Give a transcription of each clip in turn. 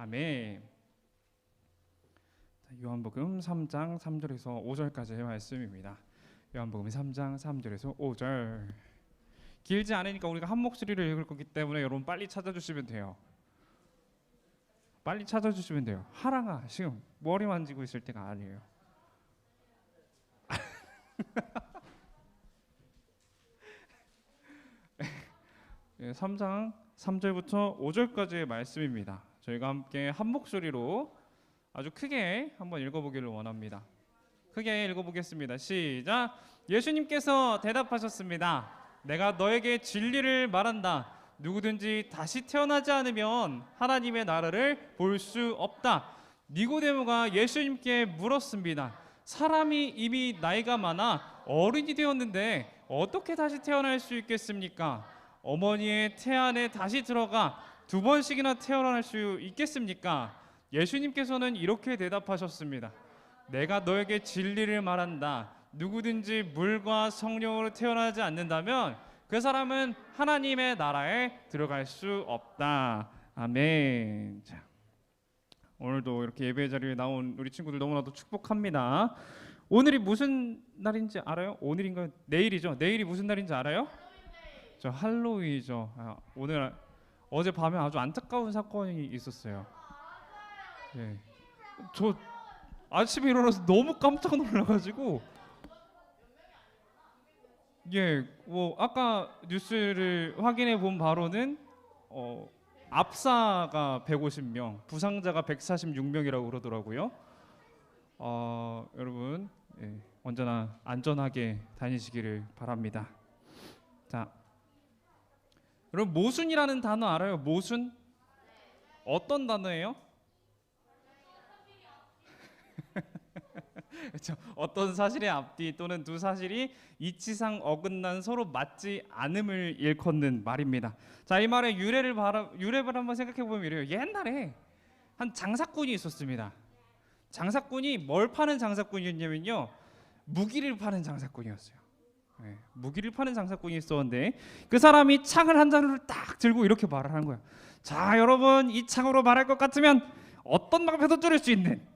아멘. 요한복음 3장 3절에서 5절까지의 말씀입니다. 요한복음 3장 3절에서 5절. 길지 않으니까 우리가 한 목소리를 읽을 거기 때문에 여러분 빨리 찾아주시면 돼요. 빨리 찾아주시면 돼요. 하랑아, 지금 머리 만지고 있을 때가 아니에요. 3장 3절부터 5절까지의 말씀입니다. 저희가 함께 한 목소리로 아주 크게 한번 읽어보기를 원합니다. 크게 읽어보겠습니다. 시작. 예수님께서 대답하셨습니다. 내가 너에게 진리를 말한다. 누구든지 다시 태어나지 않으면 하나님의 나라를 볼 수 없다. 니고데모가 예수님께 물었습니다. 사람이 이미 나이가 많아 어른이 되었는데 어떻게 다시 태어날 수 있겠습니까? 어머니의 태 안에 다시 들어가 두 번씩이나 태어날 수 있겠습니까? 예수님께서는 이렇게 대답하셨습니다. 내가 너에게 진리를 말한다. 누구든지 물과 성령으로 태어나지 않는다면 그 사람은 하나님의 나라에 들어갈 수 없다. 아멘. 자, 오늘도 이렇게 예배 자리에 나온 우리 친구들 너무나도 축복합니다. 오늘이 무슨 날인지 알아요? 오늘인가요? 내일이죠. 내일이 무슨 날인지 알아요? 저 할로윈이죠. 오늘 어젯밤에 아주 안타까운 사건이 있었어요. 예, 저 아침에 일어나서 너무 깜짝 놀라가지고 뭐 아까 뉴스를 확인해 본 바로는 압사가 150명, 부상자가 146명이라고 그러더라고요. 여러분 언제나 안전하게 다니시기를 바랍니다. 자, 여러분 모순이라는 단어 알아요? 모순? 어떤 단어예요? 그렇죠. 어떤 사실의 앞뒤 또는 두 사실이 이치상 어긋난 서로 맞지 않음을 일컫는 말입니다. 자, 이 말의 유래를 한번 생각해 보면 이래요. 옛날에 한 장사꾼이 있었습니다. 장사꾼이 뭘 파는 장사꾼이었냐면요, 무기를 파는 장사꾼이었어요. 네, 무기를 파는 장사꾼이 있었는데 그 사람이 창을 한 자루를 딱 들고 이렇게 말을 하는 거예요. 자, 여러분, 이 창으로 말할 것 같으면 어떤 방패도 뚫을 수 있는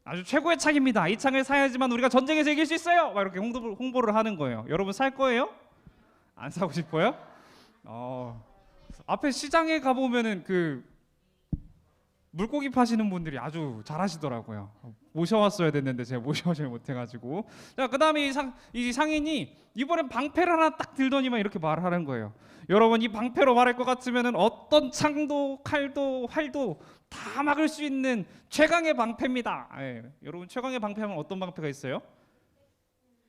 아주 최고의 창입니다. 이 창을 사야지만 우리가 전쟁에서 이길 수 있어요. 막 이렇게 홍보를 하는 거예요. 여러분 살 거예요? 안 사고 싶어요? 앞에 시장에 가보면은 그 물고기 파시는 분들이 아주 잘하시더라고요. 모셔왔어야 됐는데 제가 모셔오질 못해가지고. 자, 그다음에 이 상인이 이번엔 방패를 하나 딱 들더니만 이렇게 말하는 거예요. 여러분, 이 방패로 말할 것 같으면은 어떤 창도 칼도 활도 다 막을 수 있는 최강의 방패입니다. 여러분, 최강의 방패하면 어떤 방패가 있어요?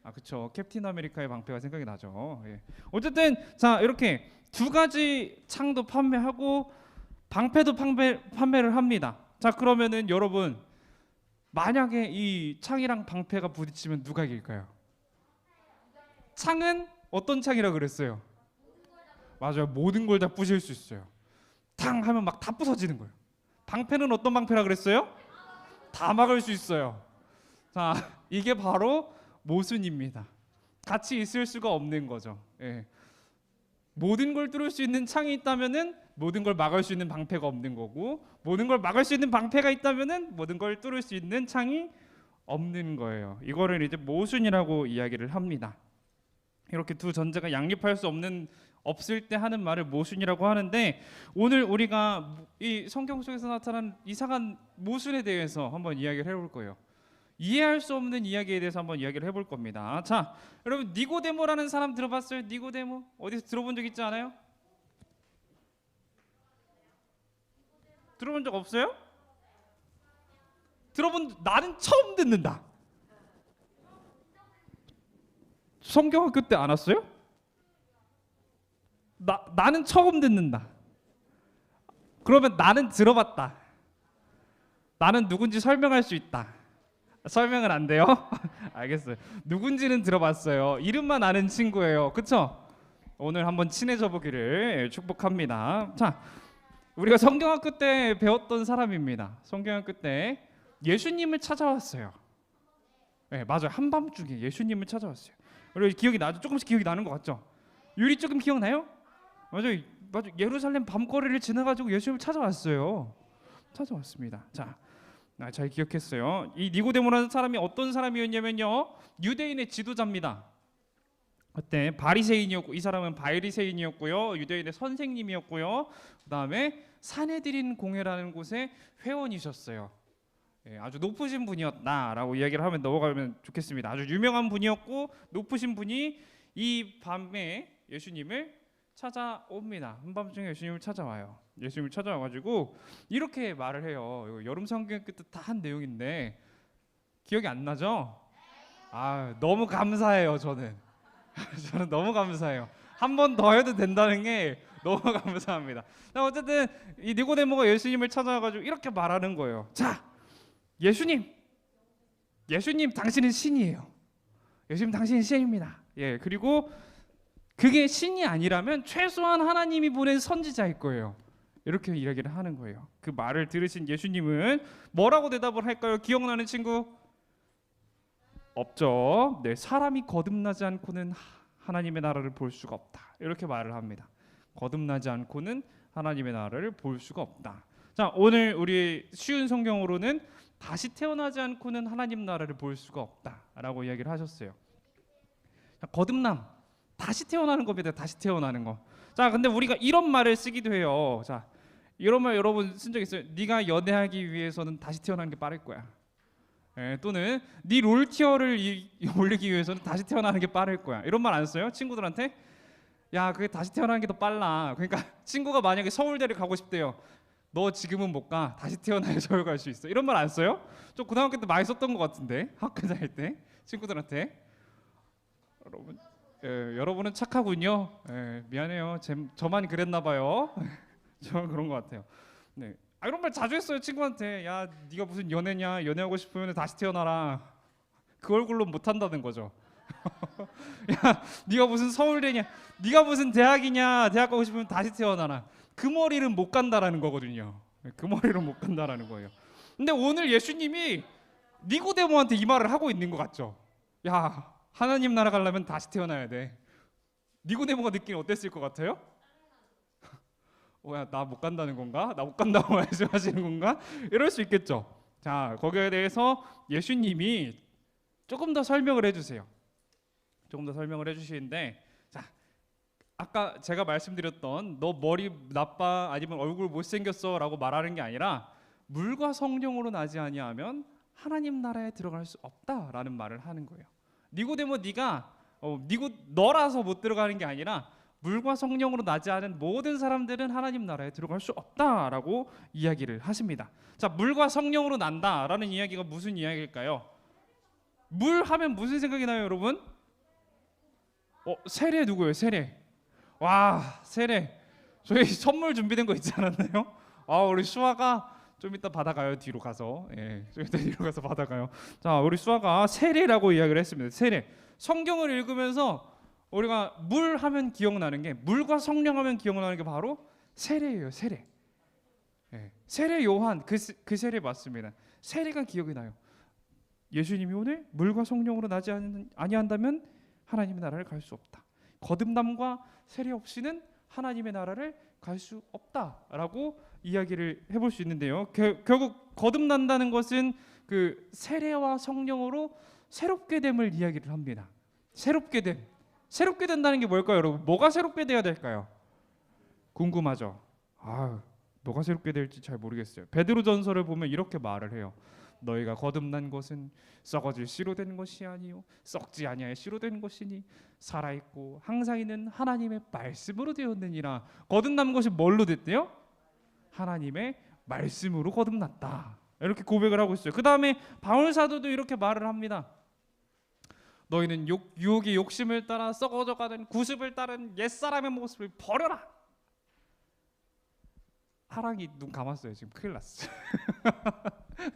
그렇죠. 캡틴 아메리카의 방패가 생각이 나죠. 어쨌든 자, 이렇게 두 가지 창도 판매하고 방패도 판매를 합니다. 자, 그러면은 여러분, 만약에 이 창이랑 방패가 부딪히면 누가 이길까요? 창은 어떤 창이라 그랬어요? 맞아요. 모든 걸 다 부실 수 있어요. 탕 하면 막 다 부서지는 거예요. 방패는 어떤 방패라 그랬어요? 다 막을 수 있어요. 자, 이게 바로 모순입니다. 같이 있을 수가 없는 거죠. 모든 걸 뚫을 수 있는 창이 있다면은 모든 걸 막을 수 있는 방패가 없는 거고, 모든 걸 막을 수 있는 방패가 있다면은 모든 걸 뚫을 수 있는 창이 없는 거예요. 이거를 이제 모순이라고 이야기를 합니다. 이렇게 두 전제가 양립할 수 없을 때 하는 말을 모순이라고 하는데, 오늘 우리가 이 성경 속에서 나타난 이상한 모순에 대해서 한번 이야기를 해볼 거예요. 이해할 수 없는 이야기에 대해서 한번 이야기를 해볼 겁니다. 자, 여러분, 니고데모라는 사람 들어봤어요? 니고데모? 어디서 들어본 적 있지 않아요? 들어본 적 없어요? 나는 처음 듣는다. 성경학교 때 안 왔어요? 나는 처음 듣는다. 그러면 나는 들어봤다. 나는 누군지 설명할 수 있다. 설명은 안 돼요? 알겠어요. 누군지는 들어봤어요. 이름만 아는 친구예요. 그쵸? 오늘 한번 친해져 보기를 축복합니다. 자, 우리가 성경학교 때 배웠던 사람입니다. 성경학교 때 예수님을 찾아왔어요. 네, 맞아요. 한밤중에 예수님을 찾아왔어요. 그리고 기억이 나죠? 조금씩 기억이 나는 것 같죠? 유리 조금 기억나요? 맞아요. 예루살렘 밤거리를 지나가지고 예수님을 찾아왔어요. 찾아왔습니다. 자, 잘 기억했어요. 이 니고데모라는 사람이 어떤 사람이었냐면요, 유대인의 지도자입니다. 그때 바리새인이었고, 이 사람은 바리새인이었고요, 유대인의 선생님이었고요, 그 다음에 산헤드린 공회라는 곳의 회원이셨어요. 아주 높으신 분이었다라고 이야기를 하면 넘어가면 좋겠습니다. 아주 유명한 분이었고 높으신 분이 이 밤에 예수님을 찾아옵니다. 한밤중에 예수님을 찾아와요. 예수님을 찾아와가지고 이렇게 말을 해요. 이거 여름 성경 끝에 다 한 내용인데 기억이 안 나죠? 너무 감사해요. 저는 너무 감사해요. 한 번 더 해도 된다는 게 너무 감사합니다. 어쨌든 이 니고데모가 예수님을 찾아와가지고 이렇게 말하는 거예요. 자, 예수님 당신은 신이에요. 예수님 당신은 신입니다. 그리고 그게 신이 아니라면 최소한 하나님이 보낸 선지자일 거예요. 이렇게 이야기를 하는 거예요. 그 말을 들으신 예수님은 뭐라고 대답을 할까요? 기억나는 친구? 없죠. 네, 사람이 거듭나지 않고는 하나님의 나라를 볼 수가 없다. 이렇게 말을 합니다. 거듭나지 않고는 하나님의 나라를 볼 수가 없다. 자, 오늘 우리 쉬운 성경으로는 다시 태어나지 않고는 하나님 나라를 볼 수가 없다라고 이야기를 하셨어요. 자, 거듭남, 다시 태어나는 겁니다. 다시 태어나는 거. 자, 근데 우리가 이런 말을 쓰기도 해요. 자, 이런 말 여러분 쓴 적 있어요? 네가 연애하기 위해서는 다시 태어나는 게 빠를 거야. 또는 네 롤티어를 올리기 위해서는 다시 태어나는 게 빠를 거야. 이런 말 안 써요? 친구들한테? 야, 그게 다시 태어나는 게 더 빨라. 그러니까 친구가 만약에 서울대를 가고 싶대요. 너 지금은 못 가. 다시 태어나야 서울 갈 수 있어. 이런 말 안 써요? 좀 고등학교 때 많이 썼던 것 같은데, 학교 다닐 때 친구들한테. 여러분은 착하군요. 미안해요. 저만 그랬나 봐요. 저만 그런 것 같아요. 네. 이런 말 자주 했어요. 친구한테. 야, 네가 무슨 연애냐? 연애하고 싶으면 다시 태어나라. 그 얼굴로 못 한다는 거죠. 야, 네가 무슨 서울대냐? 네가 무슨 대학이냐? 대학 가고 싶으면 다시 태어나라. 그 머리는 못 간다라는 거거든요. 그 머리로 못 간다라는 거예요. 근데 오늘 예수님이 니고데모한테 이 말을 하고 있는 것 같죠. 야, 하나님 나라 가려면 다시 태어나야 돼. 니고데모가 느끼면 어땠을 것 같아요? 나 못 간다는 건가? 나 못 간다고 말씀하시는 건가? 이럴 수 있겠죠. 자, 거기에 대해서 예수님이 조금 더 설명을 해주세요. 조금 더 설명을 해주시는데, 자, 아까 제가 말씀드렸던 너 머리 나빠 아니면 얼굴 못생겼어라고 말하는 게 아니라 물과 성령으로 나지 아니하면 하나님 나라에 들어갈 수 없다라는 말을 하는 거예요. 니고데모, 네가 너라서 못 들어가는 게 아니라 물과 성령으로 나지 않은 모든 사람들은 하나님 나라에 들어갈 수 없다라고 이야기를 하십니다. 자, 물과 성령으로 난다라는 이야기가 무슨 이야기일까요? 물 하면 무슨 생각이 나요, 여러분? 세례 누구예요? 세례. 와, 세례. 저희 선물 준비된 거 있지 않았나요? 우리 수아가 좀 이따 받아가요. 뒤로 가서. 좀 이따 뒤로 가서 받아가요. 자, 우리 수아가 세례라고 이야기를 했습니다. 세례. 성경을 읽으면서 우리가 물 하면 기억나는 게, 물과 성령 하면 기억나는 게 바로 세례예요. 세례. 세례 요한, 그 세례 맞습니다. 세례가 기억이 나요. 예수님이 오늘 물과 성령으로 나지 아니한다면 하나님의 나라를 갈 수 없다. 거듭남과 세례 없이는 하나님의 나라를 갈 수 없다라고 이야기를 해볼 수 있는데요. 결국 거듭난다는 것은 그 세례와 성령으로 새롭게 됨을 이야기를 합니다. 새롭게 됨. 새롭게 된다는 게 뭘까요, 여러분? 뭐가 새롭게 돼야 될까요? 궁금하죠? 뭐가 새롭게 될지 잘 모르겠어요. 베드로전서를 보면 이렇게 말을 해요. 너희가 거듭난 것은 썩어질 씨로 된 것이 아니요 썩지 아니하여 씨로 된 것이니 살아있고 항상 있는 하나님의 말씀으로 되었느니라. 거듭난 것이 뭘로 됐대요? 하나님의 말씀으로 거듭났다. 이렇게 고백을 하고 있어요. 그 다음에 바울 사도도 이렇게 말을 합니다. 너희는 유혹의 욕심을 따라 썩어져가는 구습을 따른 옛사람의 모습을 버려라. 하랑이 눈 감았어요. 지금 큰일 났어.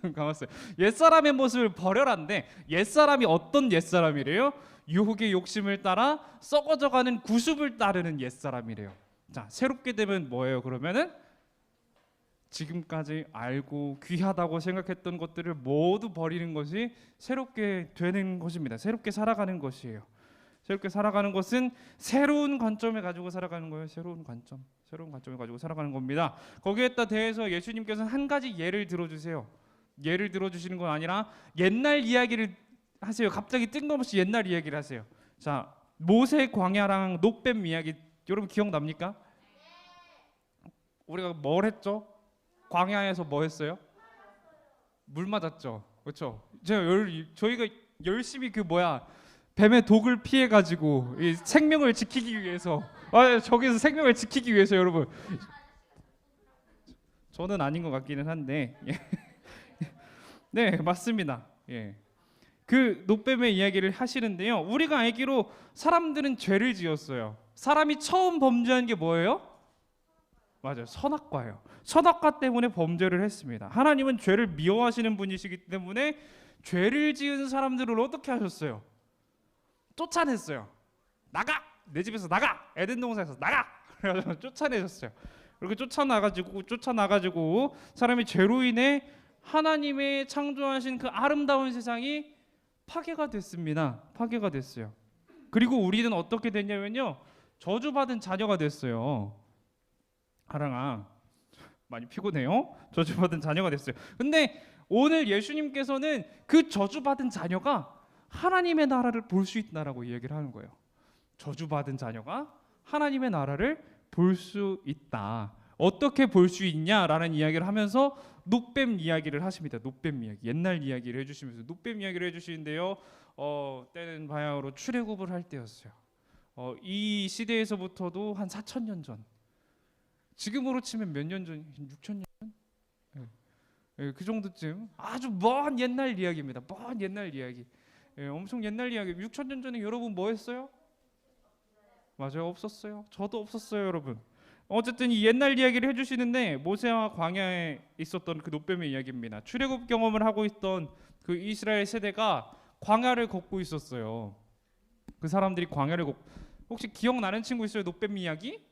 눈 감았어요. 옛사람의 모습을 버려라인데 옛사람이 어떤 옛사람이래요? 유혹의 욕심을 따라 썩어져가는 구습을 따르는 옛사람이래요. 자, 새롭게 되면 뭐예요? 그러면은 지금까지 알고 귀하다고 생각했던 것들을 모두 버리는 것이 새롭게 되는 것입니다. 새롭게 살아가는 것이에요. 새롭게 살아가는 것은 새로운 관점을 가지고 살아가는 거예요. 새로운 관점을 가지고 살아가는 겁니다. 거기에다 대해서 예수님께서는 한 가지 예를 들어주세요. 예를 들어주시는 건 아니라 옛날 이야기를 하세요. 갑자기 뜬금없이 옛날 이야기를 하세요. 자, 모세 광야랑 녹뱀 이야기 여러분 기억납니까? 우리가 뭘 했죠? 광야에서 뭐 했어요? 물 맞았죠. 그렇죠? 저희가 열심히 뱀의 독을 피해 가지고 이 생명을 지키기 위해서 저기서 생명을 지키기 위해서 여러분 저는 아닌 것 같기는 한데 네 맞습니다. 예. 그 녹뱀의 이야기를 하시는데요. 우리가 알기로 사람들은 죄를 지었어요. 사람이 처음 범죄한 게 뭐예요? 맞아요. 선악과예요. 선악과 때문에 범죄를 했습니다. 하나님은 죄를 미워하시는 분이시기 때문에 죄를 지은 사람들을 어떻게 하셨어요? 쫓아냈어요. 나가! 내 집에서 나가! 에덴 동산에서 나가! 그래서 쫓아내셨어요. 그렇게 쫓아나가지고 사람이 죄로 인해 하나님의 창조하신 그 아름다운 세상이 파괴가 됐습니다. 파괴가 됐어요. 그리고 우리는 어떻게 됐냐면요. 저주받은 자녀가 됐어요. 하랑아 많이 피곤해요. 저주받은 자녀가 됐어요. 근데 오늘 예수님께서는 그 저주받은 자녀가 하나님의 나라를 볼 수 있다라고 이야기를 하는 거예요. 저주받은 자녀가 하나님의 나라를 볼 수 있다. 어떻게 볼 수 있냐라는 이야기를 하면서 녹뱀 이야기를 하십니다. 녹뱀 이야기, 옛날 이야기를 해주시면서 녹뱀 이야기를 해주시는데요. 때는 바야흐로 출애굽을 할 때였어요. 이 시대에서부터도 한 4,000년 전. 지금으로 치면 몇 년 전? 6,000년 전? 예, 그 정도쯤 아주 먼 옛날 이야기입니다. 먼 옛날 이야기. 예, 엄청 옛날 이야기. 6,000년 전에 여러분 뭐 했어요? 맞아요, 없었어요. 저도 없었어요, 여러분. 어쨌든 이 옛날 이야기를 해주시는데 모세와 광야에 있었던 그 녹뱀의 이야기입니다. 출애굽 경험을 하고 있던 그 이스라엘 세대가 광야를 걷고 있었어요. 그 사람들이 혹시 기억나는 친구 있어요? 녹뱀 이야기?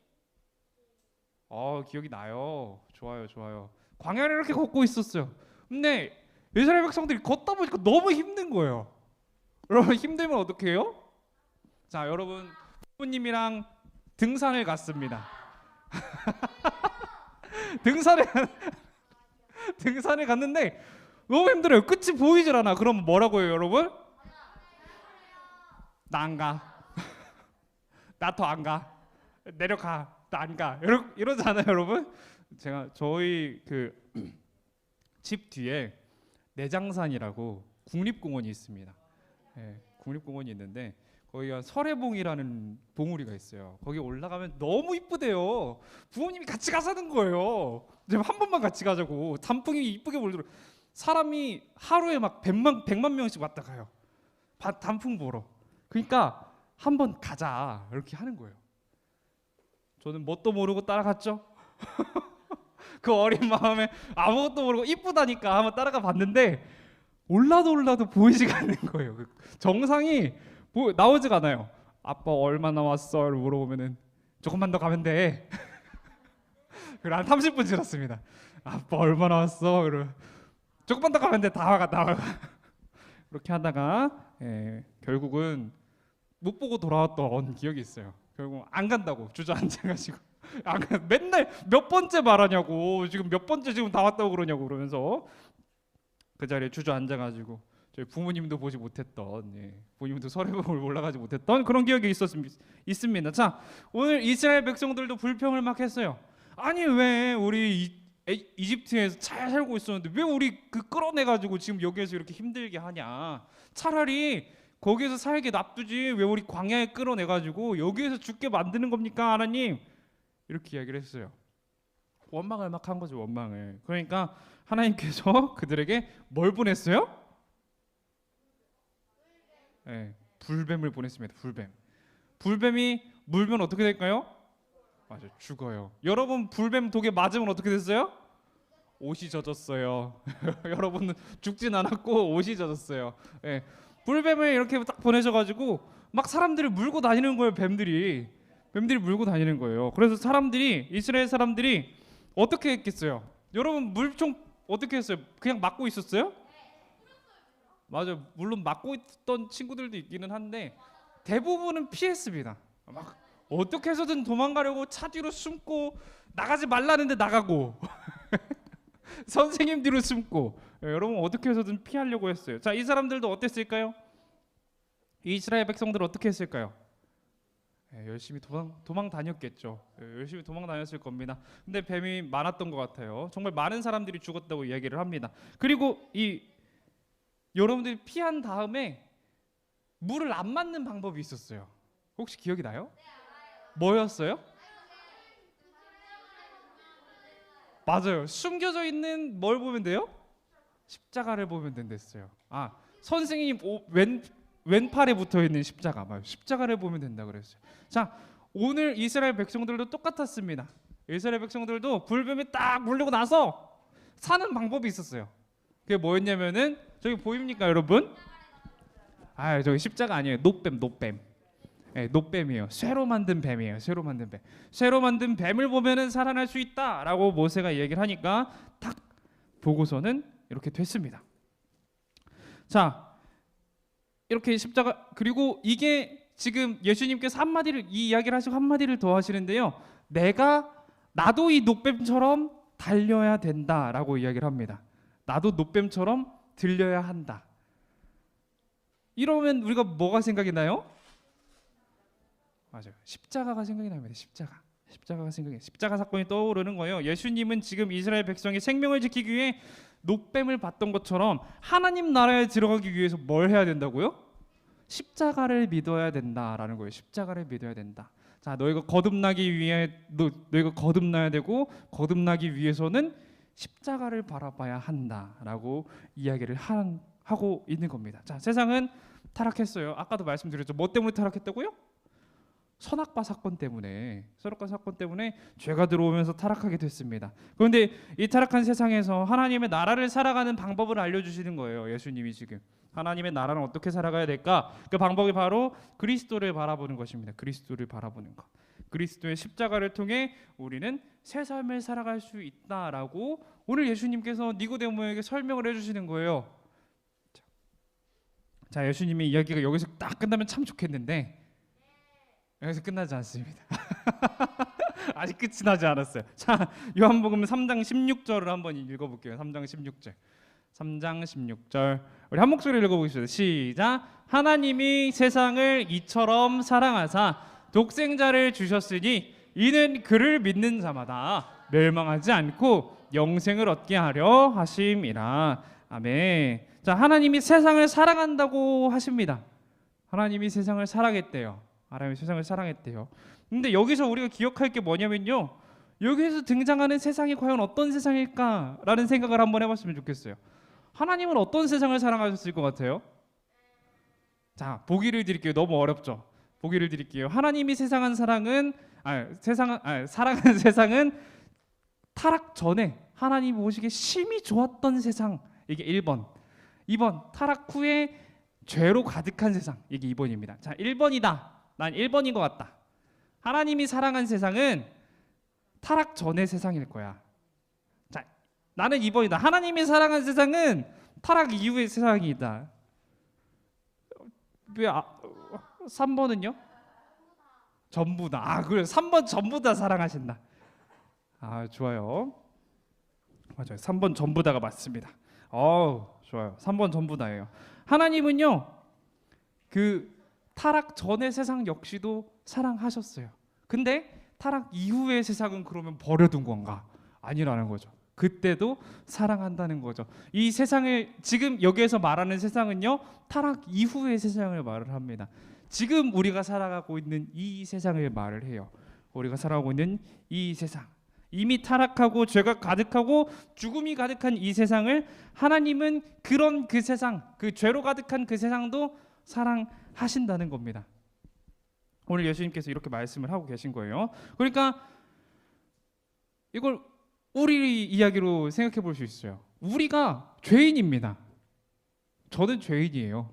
기억이 나요. 좋아요. 광야를 이렇게 걷고 있었어요. 근데 이스라엘 백성들이 걷다 보니까 너무 힘든 거예요. 여러분 힘들면 어떻게 해요? 자, 여러분 부모님이랑 등산을 갔습니다. 등산을 갔는데 너무 힘들어요. 끝이 보이질 않아. 그럼 뭐라고 해요, 여러분? 나 안 가. 나 더 안 가. 내려가. 나 안 가. 이러잖아요, 여러분. 저희 그 집 뒤에 내장산이라고 국립공원이 있습니다. 네, 국립공원이 있는데 거기가 설해봉이라는 봉우리가 있어요. 거기 올라가면 너무 이쁘대요. 부모님이 같이 가자는 거예요. 지금 한 번만 같이 가자고. 단풍이 이쁘게 물들어. 사람이 하루에 막 100만 명씩 왔다 가요. 단풍 보러. 그러니까 한 번 가자 이렇게 하는 거예요. 저는 뭣도 모르고 따라갔죠. 그 어린 마음에 아무것도 모르고 이쁘다니까 한번 따라가 봤는데 올라도 보이지가 않는 거예요. 그 정상이 나오지가 않아요. 아빠 얼마나 왔어? 물어보면은 조금만 더 가면 돼. 그래 한 30분 지났습니다. 아빠 얼마나 왔어? 그래 조금만 더 가면 돼. 다 와가. 그렇게 하다가 결국은 못 보고 돌아왔던 기억이 있어요. 결국 안 간다고 주저앉아가지고 맨날 몇 번째 말하냐고 지금 몇 번째 지금 다 왔다고 그러냐고 그러면서 그 자리에 주저앉아가지고 저희 부모님도 보지 못했던 부모님도 설해봉을 올라가지 못했던 그런 기억이 있습니다. 자, 오늘 이스라엘 백성들도 불평을 막 했어요. 아니 왜 우리 이집트에서 잘 살고 있었는데 왜 우리 끌어내가지고 지금 여기에서 이렇게 힘들게 하냐. 차라리 거기에서 살게 놔두지 왜 우리 광야에 끌어내가지고 여기에서 죽게 만드는 겁니까 하나님. 이렇게 이야기를 했어요. 원망을 막 한 거죠. 원망을. 그러니까 하나님께서 그들에게 뭘 보냈어요? 불뱀을 보냈습니다. 불뱀이 물면 어떻게 될까요? 맞아요. 죽어요. 여러분 불뱀 독에 맞으면 어떻게 됐어요? 옷이 젖었어요. 여러분은 죽진 않았고 옷이 젖었어요. 불뱀을 이렇게 딱 보내셔가지고 막 사람들을 물고 다니는 거예요. 뱀들이 물고 다니는 거예요. 그래서 이스라엘 사람들이 어떻게 했겠어요? 여러분 물총 어떻게 했어요? 그냥 맞고 있었어요? 맞아요. 물론 맞고 있던 친구들도 있기는 한데 대부분은 피했습니다. 막 어떻게 해서든 도망가려고 차 뒤로 숨고 나가지 말라는데 나가고 선생님 뒤로 숨고 여러분 어떻게 해서든 피하려고 했어요. 자, 이 사람들도 어땠을까요? 이스라엘 백성들 어떻게 했을까요? 열심히 도망 다녔겠죠. 열심히 도망 다녔을 겁니다. 근데 뱀이 많았던 것 같아요. 정말 많은 사람들이 죽었다고 이야기를 합니다. 그리고 이 여러분들이 피한 다음에 물을 안 맞는 방법이 있었어요. 혹시 기억이 나요? 뭐였어요? 맞아요. 숨겨져 있는 뭘 보면 돼요? 십자가를 보면 된댔어요. 아, 선생님 왼팔에 붙어 있는 십자가, 맞아요. 십자가를 보면 된다 그랬어요. 자, 오늘 이스라엘 백성들도 똑같았습니다. 이스라엘 백성들도 불뱀이 딱 물리고 나서 사는 방법이 있었어요. 그게 뭐였냐면은 저기 보입니까, 여러분? 아, 저기 십자가 아니에요. 노뱀. 네, 노뱀이에요. 쇠로 만든 뱀이에요. 쇠로 만든 뱀. 쇠로 만든 뱀을 보면은 살아날 수 있다라고 모세가 얘기를 하니까 딱 보고서는 이렇게 됐습니다. 자, 이렇게 십자가, 그리고 이게 지금 예수님께서 이 이야기를 하시고 한마디를 더 하시는데요. 나도 이 노뱀처럼 달려야 된다라고 이야기를 합니다. 나도 노뱀처럼 들려야 한다. 이러면 우리가 뭐가 생각이 나요? 맞아요. 십자가가 생각이 납니다. 십자가 사건이 떠오르는 거예요. 예수님은 지금 이스라엘 백성의 생명을 지키기 위해 노뱀을 받던 것처럼 하나님 나라에 들어가기 위해서 뭘 해야 된다고요? 십자가를 믿어야 된다라는 거예요. 십자가를 믿어야 된다. 자, 너희가 거듭나야 되고 거듭나기 위해서는 십자가를 바라봐야 한다라고 이야기를 하고 있는 겁니다. 자, 세상은 타락했어요. 아까도 말씀드렸죠. 뭐 때문에 타락했다고요? 선악과 사건 때문에 죄가 들어오면서 타락하게 됐습니다. 그런데 이 타락한 세상에서 하나님의 나라를 살아가는 방법을 알려주시는 거예요. 예수님이 지금 하나님의 나라는 어떻게 살아가야 될까? 그 방법이 바로 그리스도를 바라보는 것입니다. 그리스도를 바라보는 것. 그리스도의 십자가를 통해 우리는 새 삶을 살아갈 수 있다라고 오늘 예수님께서 니고데모에게 설명을 해주시는 거예요. 자, 예수님의 이야기가 여기서 딱 끝나면 참 좋겠는데 여기서 끝나지 않습니다. 아직 끝이 나지 않았어요. 자, 요한복음 3장 16절을 한번 읽어볼게요. 3장 16절 우리 한 목소리 읽어보겠습니다. 시작. 하나님이 세상을 이처럼 사랑하사 독생자를 주셨으니 이는 그를 믿는 자마다 멸망하지 않고 영생을 얻게 하려 하심이라. 아멘. 자, 하나님이 세상을 사랑한다고 하십니다. 하나님이 세상을 사랑했대요. 근데 여기서 우리가 기억할 게 뭐냐면요, 여기에서 등장하는 세상이 과연 어떤 세상일까라는 생각을 한번 해봤으면 좋겠어요. 하나님은 어떤 세상을 사랑하셨을 것 같아요? 자, 보기를 드릴게요. 너무 어렵죠? 보기를 드릴게요. 하나님이 사랑한 세상은 타락 전에 하나님 보시기에 심히 좋았던 세상, 이게 1번. 2번, 타락 후에 죄로 가득한 세상, 이게 2번입니다. 자, 1번이다. 난 1번인 것 같다. 하나님이 사랑한 세상은 타락 전의 세상일 거야. 자, 나는 2번이다. 하나님이 사랑한 세상은 타락 이후의 세상이다. 왜 3번은요? 전부 다. 아, 그래. 3번 전부 다 사랑하신다. 아, 좋아요. 맞아요. 3번 전부 다가 맞습니다. 좋아요. 3번 전부 다예요. 하나님은요, 그 타락 전의 세상 역시도 사랑하셨어요. 근데 타락 이후의 세상은 그러면 버려둔 건가? 아니라는 거죠. 그때도 사랑한다는 거죠. 이 세상을 지금 여기에서 말하는 세상은요, 타락 이후의 세상을 말을 합니다. 지금 우리가 살아가고 있는 이 세상을 말을 해요. 우리가 살아가고 있는 이 세상, 이미 타락하고 죄가 가득하고 죽음이 가득한 이 세상을 하나님은 그런 그 세상, 그 죄로 가득한 그 세상도 사랑하신다는 겁니다. 오늘 예수님께서 이렇게 말씀을 하고 계신 거예요. 그러니까 이걸 우리 이야기로 생각해 볼 수 있어요. 우리가 죄인입니다. 저는 죄인이에요.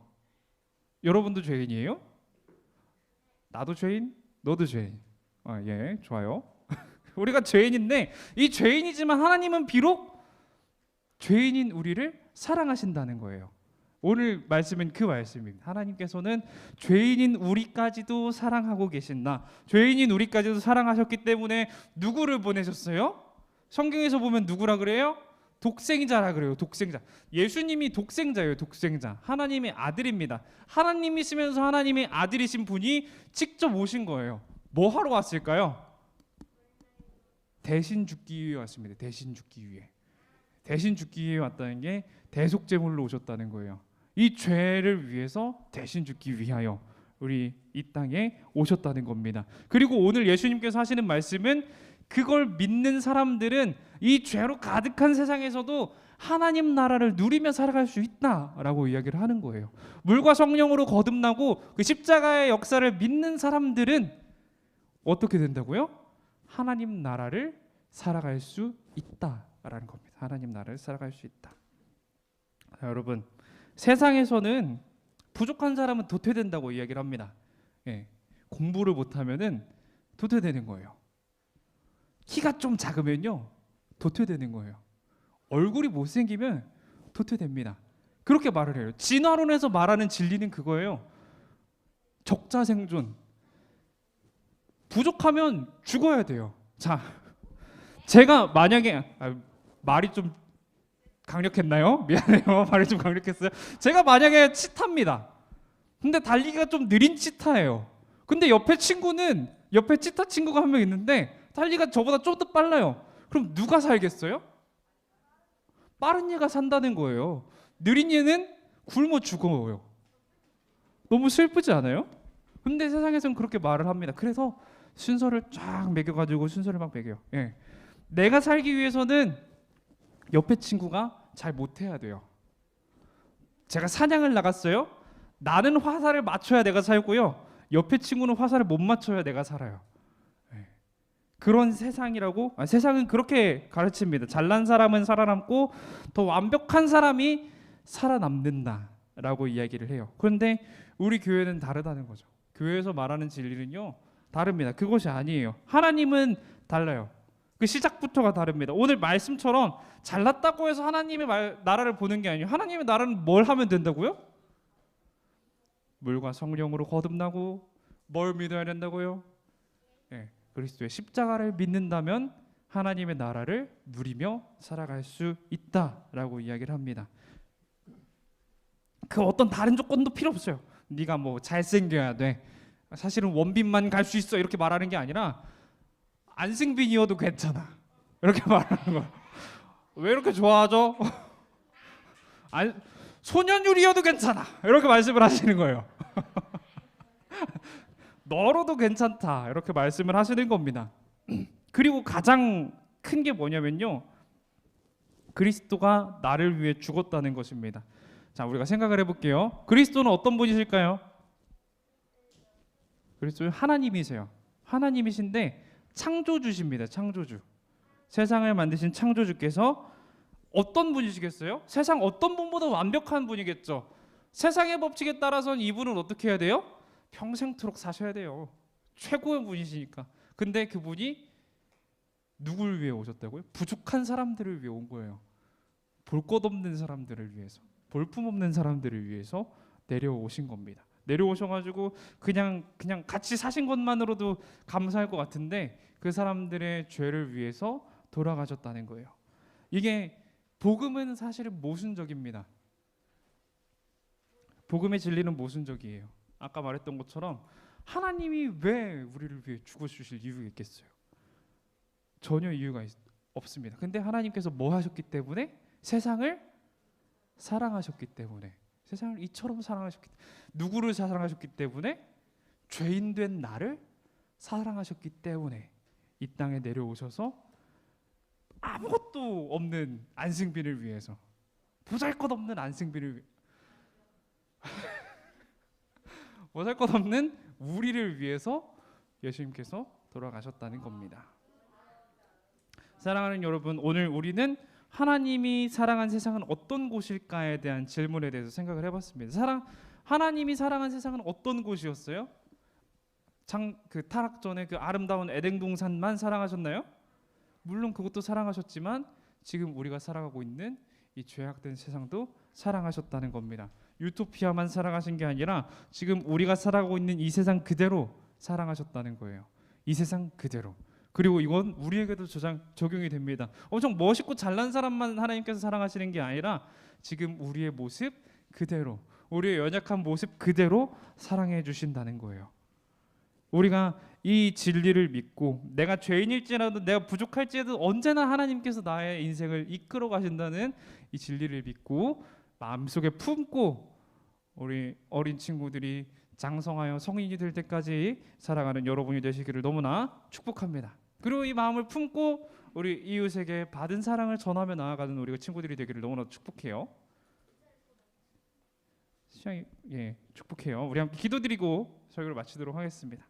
여러분도 죄인이에요? 나도 죄인? 너도 죄인. 예, 좋아요. 우리가 죄인인데 이 죄인이지만 하나님은 비록 죄인인 우리를 사랑하신다는 거예요. 오늘 말씀은 그 말씀입니다. 하나님께서는 죄인인 우리까지도 사랑하고 계신다. 죄인인 우리까지도 사랑하셨기 때문에 누구를 보내셨어요? 성경에서 보면 누구라 그래요? 독생자라 그래요. 독생자. 예수님이 독생자예요. 독생자. 하나님의 아들입니다. 하나님이시면서 하나님의 아들이신 분이 직접 오신 거예요. 뭐 하러 왔을까요? 대신 죽기 위해 왔습니다. 대신 죽기 위해. 대신 죽기 위해 왔다는 게 대속제물로 오셨다는 거예요. 이 죄를 위해서 대신 죽기 위하여 우리 이 땅에 오셨다는 겁니다. 그리고 오늘 예수님께서 하시는 말씀은 그걸 믿는 사람들은 이 죄로 가득한 세상에서도 하나님 나라를 누리며 살아갈 수 있다라고 이야기를 하는 거예요. 물과 성령으로 거듭나고 그 십자가의 역사를 믿는 사람들은 어떻게 된다고요? 하나님 나라를 살아갈 수 있다라는 겁니다. 하나님 나라를 살아갈 수 있다. 자, 여러분, 세상에서는 부족한 사람은 도태된다고 이야기를 합니다. 예, 공부를 못하면은 도태되는 거예요. 키가 좀 작으면요 도태되는 거예요. 얼굴이 못생기면 도태됩니다. 그렇게 말을 해요. 진화론에서 말하는 진리는 그거예요. 적자생존. 부족하면 죽어야 돼요. 자, 제가 만약에 말이 좀 강력했나요? 미안해요. 말이 좀 강력했어요. 제가 만약에 치타입니다. 근데 달리기가 좀 느린 치타예요. 근데 옆에 치타 친구가 한 명 있는데 달리기가 저보다 좀 더 빨라요. 그럼 누가 살겠어요? 빠른 얘가 산다는 거예요. 느린 얘는 굶어 죽어요. 너무 슬프지 않아요? 근데 세상에서는 그렇게 말을 합니다. 그래서 순서를 쫙 매겨가지고 순서를 막 매겨요. 예. 내가 살기 위해서는 옆에 친구가 잘 못해야 돼요. 제가 사냥을 나갔어요. 나는 화살을 맞춰야 내가 살고요. 옆에 친구는 화살을 못 맞춰야 내가 살아요. 그런 세상이라고 세상은 그렇게 가르칩니다. 잘난 사람은 살아남고 더 완벽한 사람이 살아남는다라고 이야기를 해요. 그런데 우리 교회는 다르다는 거죠. 교회에서 말하는 진리는요 다릅니다. 그것이 아니에요. 하나님은 달라요. 그 시작부터가 다릅니다. 오늘 말씀처럼 잘났다고 해서 하나님의 나라를 보는 게 아니에요. 하나님의 나라는 뭘 하면 된다고요? 물과 성령으로 거듭나고 뭘 믿어야 된다고요? 네. 그리스도의 십자가를 믿는다면 하나님의 나라를 누리며 살아갈 수 있다라고 이야기를 합니다. 그 어떤 다른 조건도 필요 없어요. 네가 뭐 잘생겨야 돼. 사실은 원빈만 갈 수 있어. 이렇게 말하는 게 아니라 안승빈이어도 괜찮아. 이렇게 말하는 거예요. 왜 이렇게 좋아하죠? 소년율이어도 괜찮아. 이렇게 말씀을 하시는 거예요. 너로도 괜찮다 이렇게 말씀을 하시는 겁니다. 그리고 가장 큰 게 뭐냐면요 그리스도가 나를 위해 죽었다는 것입니다. 자, 우리가 생각을 해볼게요. 그리스도는 어떤 분이실까요? 그리스도는 하나님이세요. 하나님이신데 창조주십니다. 창조주. 세상을 만드신 창조주께서 어떤 분이시겠어요? 세상 어떤 분보다 완벽한 분이겠죠. 세상의 법칙에 따라서는 이분은 어떻게 해야 돼요? 평생토록 사셔야 돼요. 최고의 분이시니까. 근데 그분이 누굴 위해 오셨다고요? 부족한 사람들을 위해 온 거예요. 볼 것 없는 사람들을 위해서, 볼품 없는 사람들을 위해서 내려오신 겁니다. 내려오셔가지고 그냥 같이 사신 것만으로도 감사할 것 같은데 그 사람들의 죄를 위해서 돌아가셨다는 거예요. 이게 복음은 사실은 모순적입니다. 복음의 진리는 모순적이에요. 아까 말했던 것처럼 하나님이 왜 우리를 위해 죽어주실 이유가 있겠어요? 전혀 이유가 없습니다. 근데 하나님께서 뭐 하셨기 때문에? 세상을 사랑하셨기 때문에. 세상을 이처럼 사랑하셨기 때문에. 누구를 사랑하셨기 때문에? 죄인 된 나를 사랑하셨기 때문에 이 땅에 내려오셔서 아무것도 없는 안승빈을 위해서, 보잘것없는 안승빈을 위해 보잘것없는 우리를 위해서 예수님께서 돌아가셨다는 겁니다. 사랑하는 여러분, 오늘 우리는 하나님이 사랑한 세상은 어떤 곳일까에 대한 질문에 대해서 생각을 해봤습니다. 하나님이 사랑한 세상은 어떤 곳이었어요? 그 타락 전에 그 아름다운 에덴 동산만 사랑하셨나요? 물론 그것도 사랑하셨지만 지금 우리가 살아가고 있는 이 죄악된 세상도 사랑하셨다는 겁니다. 유토피아만 사랑하신 게 아니라 지금 우리가 살아가고 있는 이 세상 그대로 사랑하셨다는 거예요. 이 세상 그대로. 그리고 이건 우리에게도 적용이 됩니다. 엄청 멋있고 잘난 사람만 하나님께서 사랑하시는 게 아니라 지금 우리의 모습 그대로, 우리의 연약한 모습 그대로 사랑해 주신다는 거예요. 우리가 이 진리를 믿고 내가 죄인일지라도 내가 부족할지라도 언제나 하나님께서 나의 인생을 이끌어 가신다는 이 진리를 믿고 마음속에 품고 우리 어린 친구들이 장성하여 성인이 될 때까지 살아가는 여러분이 되시기를 너무나 축복합니다. 그리고 이 마음을 품고 우리 이웃에게 받은 사랑을 전하며 나아가는 우리가 친구들이 되기를 너무나 축복해요. 축복해요. 우리 함께 기도드리고 설교를 마치도록 하겠습니다.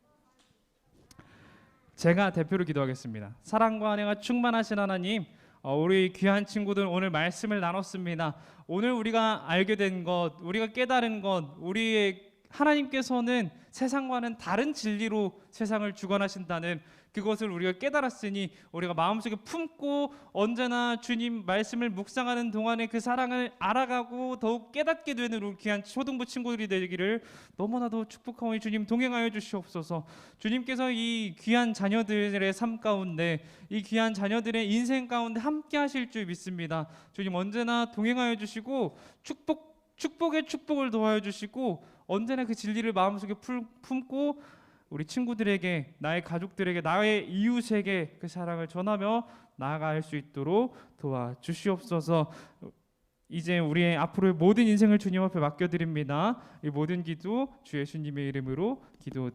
제가 대표로 기도하겠습니다. 사랑과 은혜가 충만하신 하나님, 우리 귀한 친구들 오늘 말씀을 나눴습니다. 오늘 우리가 알게 된 것, 우리가 깨달은 것, 우리의 하나님께서는 세상과는 다른 진리로 세상을 주관하신다는 그것을 우리가 깨달았으니 우리가 마음속에 품고 언제나 주님 말씀을 묵상하는 동안에 그 사랑을 알아가고 더욱 깨닫게 되는 우리 귀한 초등부 친구들이 되기를 너무나도 축복하오니 주님 동행하여 주시옵소서. 주님께서 이 귀한 자녀들의 삶 가운데, 이 귀한 자녀들의 인생 가운데 함께 하실 줄 믿습니다. 주님 언제나 동행하여 주시고 축복의 축복을 도와여 주시고 언제나 그 진리를 마음속에 품고 우리 친구들에게, 나의 가족들에게, 나의 이웃에게 그 사랑을 전하며 나아갈 수 있도록 도와주시옵소서. 이제 우리의 앞으로의 모든 인생을 주님 앞에 맡겨드립니다. 이 모든 기도 주 예수님의 이름으로 기도